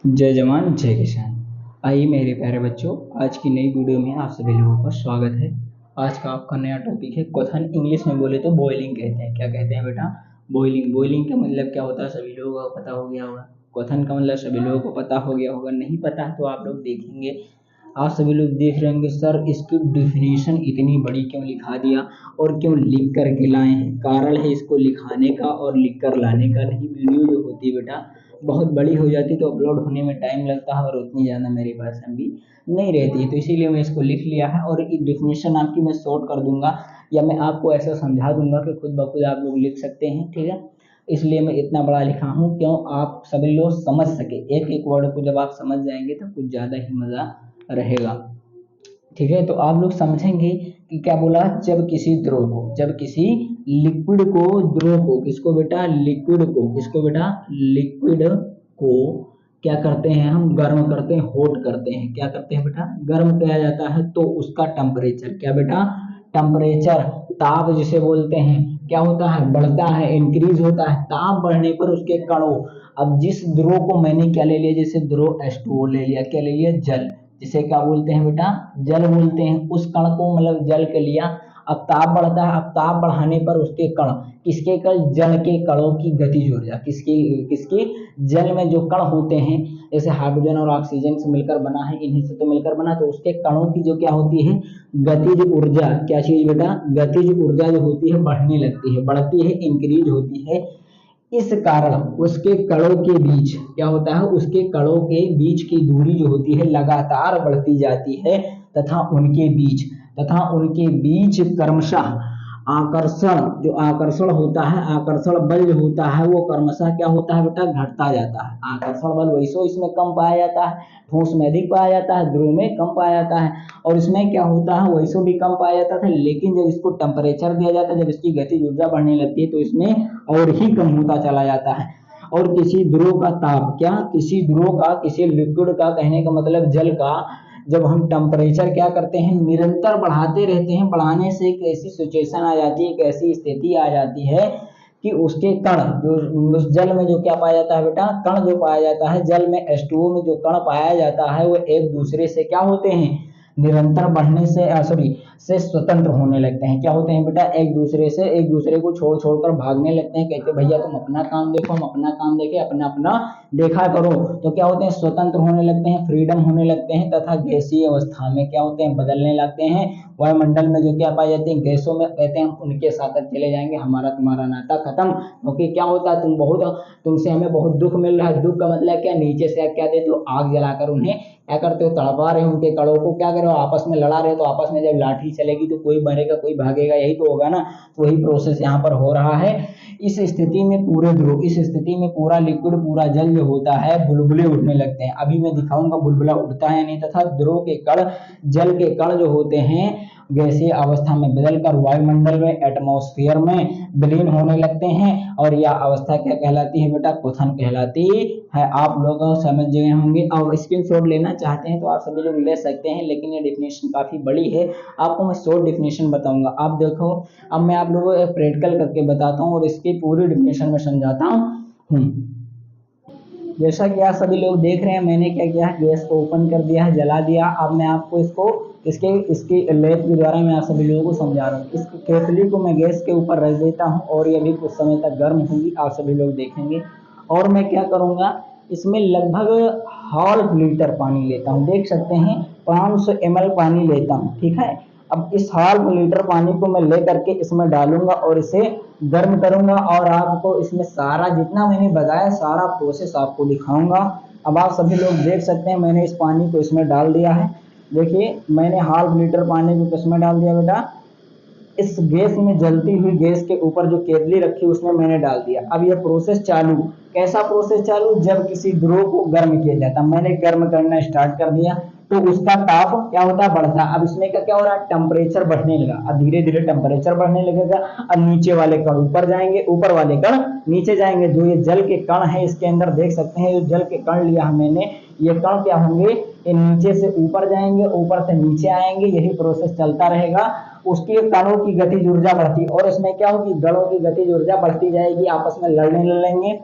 जय जवान जय किसान। आइए मेरे प्यारे बच्चों, आज की नई वीडियो में आप सभी लोगों का स्वागत है। आज का आपका नया टॉपिक है क्वेश्चन। इंग्लिश में बोले तो बॉइलिंग कहते हैं। क्या कहते हैं बेटा? बॉइलिंग। बॉइलिंग का मतलब क्या होता है सभी लोगों को पता हो गया होगा। क्वेश्चन का मतलब सभी लोगों को पता हो गया होगा। नहीं पता तो आप लोग देखेंगे, आप सभी लोग देख रहे होंगे सर इसकी डिफिनीशन इतनी बड़ी क्यों लिखा दिया और क्यों लिख कर के लाए हैं। कारण है इसको लिखाने का और लिख कर लाने का। नहीं, वीडियो जो होती है बेटा बहुत बड़ी हो जाती तो अपलोड होने में टाइम लगता है और उतनी ज़्यादा मेरे पास एमबी नहीं रहती है, तो इसीलिए मैं इसको लिख लिया है। और एक डिफिनेशन आपकी मैं शॉर्ट कर दूंगा या मैं आपको ऐसा समझा दूंगा कि खुद ब खुद आप लोग लिख सकते हैं। ठीक है, इसलिए मैं इतना बड़ा लिखा हूँ क्यों आप सभी लोग समझ सके। एक एक वर्ड को जब आप समझ जाएंगे तो कुछ ज़्यादा ही मज़ा रहेगा। ठीक है, तो आप लोग समझेंगे कि क्या बोला। जब किसी लिक्विड को द्रव को, किसको बेटा? लिक्विड को। किसको बेटा? लिक्विड को क्या करते हैं हम? गर्म करते हैं, हॉट करते हैं। क्या करते हैं बेटा? गर्म किया जाता है तो उसका टेम्परेचर क्या बेटा? टेम्परेचर, ताप जिसे बोलते हैं, क्या होता है? बढ़ता है, इंक्रीज होता है। ताप बढ़ने पर उसके कणों, अब जिस द्रव को मैंने क्या ले लिया, जैसे द्रव H2O ले लिया, क्या ले लिया? जल, जिसे क्या बोलते हैं बेटा? जल बोलते हैं। उस कण को मतलब जल के लिया। अब ताप बढ़ता है, अब ताप बढ़ाने पर उसके कण, किसके कण? जल के कणों की गतिज ऊर्जा, किसकी किसकी? जल में जो कण होते हैं, जैसे हाइड्रोजन और ऑक्सीजन से मिलकर बना है, इन्हीं से तो मिलकर बना, तो उसके कणों की जो क्या होती है? गतिज ऊर्जा। क्या चीज बेटा? गतिज ऊर्जा जो होती है बढ़ने लगती है, बढ़ती है, इंक्रीज होती है। इस कारण उसके कणों के बीच क्या होता है? उसके कणों के बीच की दूरी जो होती है लगातार बढ़ती जाती है तथा उनके बीच क्रमशः आकर्षण, जो आकर्षण होता है, आकर्षण बल जो होता है वो क्रमशः क्या होता है बेटा? घटता जाता है। आकर्षण बल वैसे इसमें कम पाया जाता है, ठोस में अधिक पाया जाता है, ध्रुव में कम पाया जाता है। और इसमें क्या होता है? वैसे भी कम पाया जाता था, लेकिन जब इसको टेम्परेचर दिया जाता है, जब इसकी गतिज ऊर्जा बढ़ने लगती है तो इसमें और ही कम होता चला जाता है। और किसी ध्रुव का ताप, क्या? किसी ध्रुव का, किसी लिक्विड का, कहने का मतलब जल का, जब हम टेम्परेचर क्या करते हैं? निरंतर बढ़ाते रहते हैं। बढ़ाने से एक ऐसी सिचुएशन आ जाती है, एक ऐसी स्थिति आ जाती है कि उसके कण जो उस जल में जो क्या पाया जाता है बेटा? कण जो पाया जाता है जल में, H2O में जो कण पाया जाता है वो एक दूसरे से क्या होते हैं? निरंतर बढ़ने से से स्वतंत्र होने लगते हैं। क्या होते हैं बेटा? एक दूसरे को छोड़ छोड़कर भागने लगते हैं। कहते भैया तुम अपना काम देखो, हम अपना काम देखें, अपना अपना देखा करो। तो क्या होते हैं? स्वतंत्र होने लगते हैं, फ्रीडम होने लगते हैं, तथा गैसीय अवस्था में क्या होते हैं? बदलने लगते हैं। वायुमंडल में जो क्या पाई जाती है? गैसों में, कहते हैं हम उनके साथ चले जाएंगे, हमारा तुम्हारा नाता खत्म। क्योंकि क्या होता है? तुमसे हमें बहुत दुख मिल रहा है। दुख का मतलब क्या? नीचे से क्या देते हो? आग जलाकर उन्हें क्या करते हो? तड़पा रहे हो उनके कड़ों को। क्या करो? आपस में लड़ा रहे हो, तो आपस में जब लाठी चलेगी तो कोई मरेगा कोई भागेगा, यही तो होगा ना। तो वही प्रोसेस यहाँ पर हो रहा है। इस स्थिति में पूरा लिक्विड, पूरा जल जो होता है, बुलबुले उठने लगते हैं। अभी मैं दिखाऊंगा बुलबुला उठता है नहीं, तथा ध्रुव के कण, जल के कण जो होते हैं गैसीय अवस्था में बदलकर वायुमंडल में, एटमॉस्फेयर में विलीन होने लगते हैं। और यह अवस्था क्या कहलाती है बेटा? क्वथन कहलाती है। आप लोग समझ गए होंगे। और स्क्रीनशॉट लेना चाहते हैं तो आप सभी लोग ले सकते हैं, लेकिन ये डेफिनेशन काफी बड़ी है। आपको मैं शॉर्ट डेफिनेशन बताऊंगा। आप देखो, अब मैं आप लोगों को प्रैक्टिकल करके बताता हूँ और इसकी पूरी डेफिनेशन में समझाता हूँ। जैसा कि आप सभी लोग देख रहे हैं, मैंने क्या किया है? गैस को ओपन कर दिया है, जला दिया। अब मैं आपको इसको इसकी लैब के द्वारा मैं आप सभी लोगों को समझा रहा हूँ। इस केतली को मैं गैस के ऊपर रख देता हूँ और ये भी कुछ समय तक गर्म होगी, आप सभी लोग देखेंगे। और मैं क्या करूँगा, इसमें लगभग हाफ लीटर पानी लेता हूँ। देख सकते हैं 500 ml पानी लेता हूँ। ठीक है, अब इस हाफ लीटर पानी को मैं ले करके इसमें डालूंगा और इसे गर्म करूंगा और आपको इसमें सारा जितना मैंने बताया सारा प्रोसेस आपको दिखाऊंगा। अब आप सभी लोग देख सकते हैं, मैंने इस पानी को इसमें डाल दिया है। देखिए, मैंने हाफ लीटर पानी को किसमें डाल दिया बेटा? इस गैस में, जलती हुई गैस के ऊपर जो केतली रखी उसमें मैंने डाल दिया। अब ये प्रोसेस चालू। कैसा प्रोसेस चालू? जब किसी द्रव को गर्म किया जाता, मैंने गर्म करना स्टार्ट कर दिया तो उसका ताप क्या होता? बढ़ता। अब इसमें क्या हो रहा है? टेम्परेचर बढ़ने लगा। अब धीरे धीरे टेम्परेचर बढ़ने लगेगा। अब नीचे वाले कण ऊपर जाएंगे, ऊपर वाले कण नीचे जाएंगे। जो ये जल के कण है इसके अंदर देख सकते हैं, जो जल के कण लिया मैंने, ये कण क्या होंगे? ये नीचे से ऊपर जाएंगे, ऊपर से नीचे आएंगे। यही प्रोसेस चलता रहेगा। उसकी कणों की गतिज ऊर्जा बढ़ती, और इसमें क्या होगी? गणों की गतिज ऊर्जा बढ़ती जाएगी, आपस में लड़ने लगेंगे।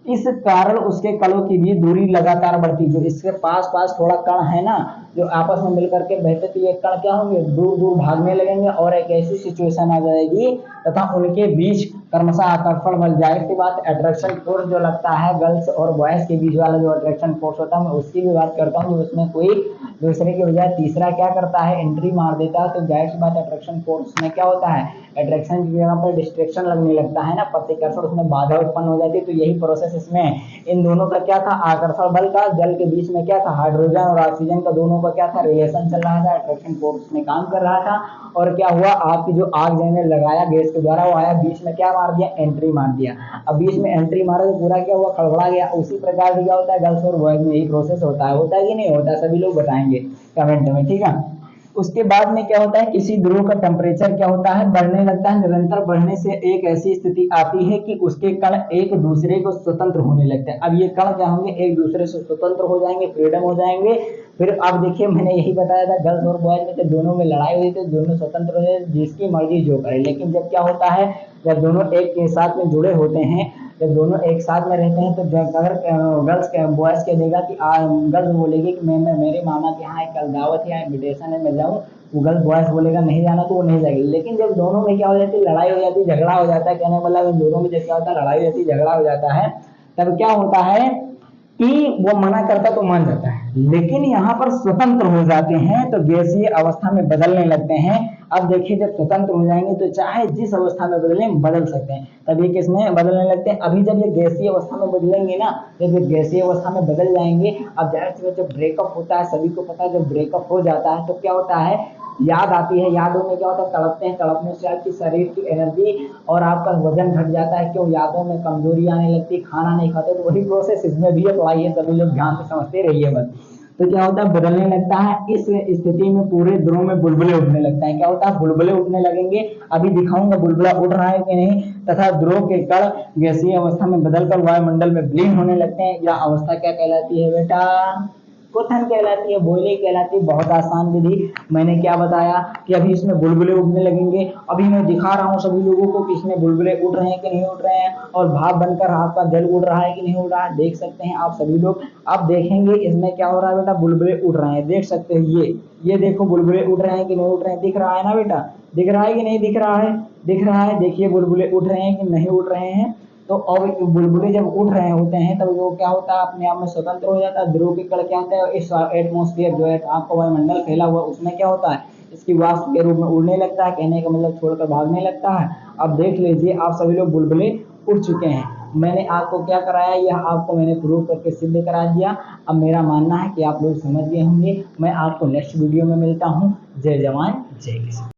इस कारण उसके कणों की भी दूरी लगातार बढ़ती, जो इसके पास पास थोड़ा कण है ना जो आपस में मिलकर के बहते, तो ये कण क्या होंगे, दूर दूर भागने लगेंगे और एक ऐसी सिचुएशन आ जाएगी तथा उनके बीच क्रमशः आकर्षण बल, जाहिर सी बात अट्रैक्शन फोर्स जो लगता है गर्ल्स और बॉयज के बीच वाला जो अट्रैक्शन फोर्स होता है, मैं उसकी भी बात करता हूँ, जो उसमें कोई दूसरे के बजाय तीसरा क्या करता है, एंट्री मार देता है, तो जाहिर सी बात अट्रैक्शन फोर्स में क्या होता है, अट्रैक्शन की जगह पर डिस्ट्रैक्शन लगने लगता है ना, प्रतिकर्षण, उसमें बाधा उत्पन्न हो जाती है। तो यही प्रोसेस इसमें इन दोनों का क्या था, आकर्षण बल का, जल के बीच में क्या था, हाइड्रोजन और ऑक्सीजन का दोनों का क्या था, रिलेशन चल रहा था, अट्रैक्शन फोर्स में काम कर रहा था। और क्या हुआ, आपकी जो आग ने लगाया गैस के द्वारा, वो आया बीच में क्या मार दिया, एंट्री मार दिया। अब बीच में एंट्री मारा तो पूरा क्या हुआ, खड़बड़ा गया। उसी प्रकार से क्या होता है, गर्ल्स और बॉयज में यही प्रोसेस होता है कि नहीं होता, सभी लोग बताएंगे कमेंट में, ठीक है। उसके बाद में क्या होता है, किसी ध्रुव का टेम्परेचर क्या होता है, बढ़ने लगता है। निरंतर बढ़ने से एक ऐसी स्थिति आती है कि उसके कण एक दूसरे को स्वतंत्र होने लगते हैं। अब ये कण क्या होंगे, एक दूसरे से स्वतंत्र हो जाएंगे, फ्रीडम हो जाएंगे। फिर अब देखिए, मैंने यही बताया था, गर्ल्स और बॉयज में जब दोनों में लड़ाई हुई थी, दोनों स्वतंत्र हो जाए, जिसकी मर्जी जो करे। लेकिन जब क्या होता है, जब दोनों एक के साथ में जुड़े होते हैं, जब दोनों एक साथ में रहते हैं, तो अगर गर्ल्स बॉयज कह देगा कि गर्ल्स बोलेगी कि मैं मेरे मामा के यहाँ कल दावत है, इन्विटेशन है, मैं जाऊँ, वो गर्ल्स बॉयज बोलेगा नहीं जाना, तो वो नहीं जाएगी। लेकिन जब दोनों में क्या हो जाती है, लड़ाई हो जाती है, झगड़ा हो जाता है, कहने मतलब इन दोनों में जब क्या होता है, लड़ाई हो जाती है, झगड़ा हो जाता है, तब क्या होता है कि वो मना करता तो मान जाता है, लेकिन यहाँ पर स्वतंत्र हो जाते हैं, तो गैसीय अवस्था में बदलने लगते हैं। अब देखिए, जब स्वतंत्र हो जाएंगे तो चाहे जिस अवस्था में बदलें, बदल सकते हैं। तभी किसमें बदलने लगते हैं, अभी जब ये गैसीय अवस्था में बदलेंगे ना, जब ये गैसीय अवस्था में बदल जाएंगे, अब जाहिर सी बात, जब ब्रेकअप होता है, सभी को पता है, जब ब्रेकअप हो जाता है तो क्या होता है, याद आती है, यादों में क्या होता है, तड़पते हैं, तड़पने से आपकी शरीर की एनर्जी और आपका वजन घट जाता है, क्यों, यादों में कमजोरी आने लगती, खाना नहीं खाते। तो वही प्रोसेस इसमें भी अप्लाई है, सभी लोग ध्यान से समझते रहिए बस। तो क्या होता है, बदलने लगता है, इस स्थिति में पूरे ध्रुव में बुलबुले उठने लगता है। क्या होता है, बुलबुले उठने लगेंगे, अभी दिखाऊंगा बुलबुला उठ रहा है कि नहीं, तथा ध्रुव के कण गैसीय अवस्था में बदलकर वायुमंडल में विलीन होने लगते हैं। यह अवस्था क्या कहलाती है बेटा, क्वेश्चन कहलाती है, बॉइलिंग कहलाती है। बहुत आसान विधि। मैंने क्या बताया कि अभी इसमें बुलबुले उठने लगेंगे, अभी मैं दिखा रहा हूँ सभी लोगों को कि इसमें बुलबुले उठ रहे हैं कि नहीं उठ रहे हैं, और भाप बनकर आपका जल उड़ रहा है कि नहीं उड़ रहा है, देख सकते हैं आप सभी लोग। आप देखेंगे इसमें क्या हो रहा है बेटा, बुलबुले उड़ रहे हैं, देख सकते हैं। ये देखो, बुलबुले उड़ रहे हैं कि नहीं उड़ रहे हैं, दिख रहा है ना बेटा, दिख रहा है कि नहीं दिख रहा है, दिख रहा है। देखिए बुलबुले उठ रहे हैं कि नहीं उड़ रहे हैं। तो अब बुलबुले जब उठ रहे होते हैं, तब वो क्या होता है, अपने आप में स्वतंत्र हो जाता है। ध्रुव के कण क्या होता है, इस एटमोस्फियर जो है आपका वायुमंडल फैला हुआ, उसमें क्या होता है, इसकी वाष्प के रूप में उड़ने लगता है, कहने का मतलब छोड़कर भागने लगता है। अब देख लीजिए, आप सभी लोग बुलबुले उड़ चुके हैं। मैंने आपको क्या कराया, यह आपको मैंने प्रूव करके सिद्ध करा दिया। अब मेरा मानना है कि आप लोग समझ गए होंगे। मैं आपको नेक्स्ट वीडियो में मिलता हूँ। जय जवान जय किसान।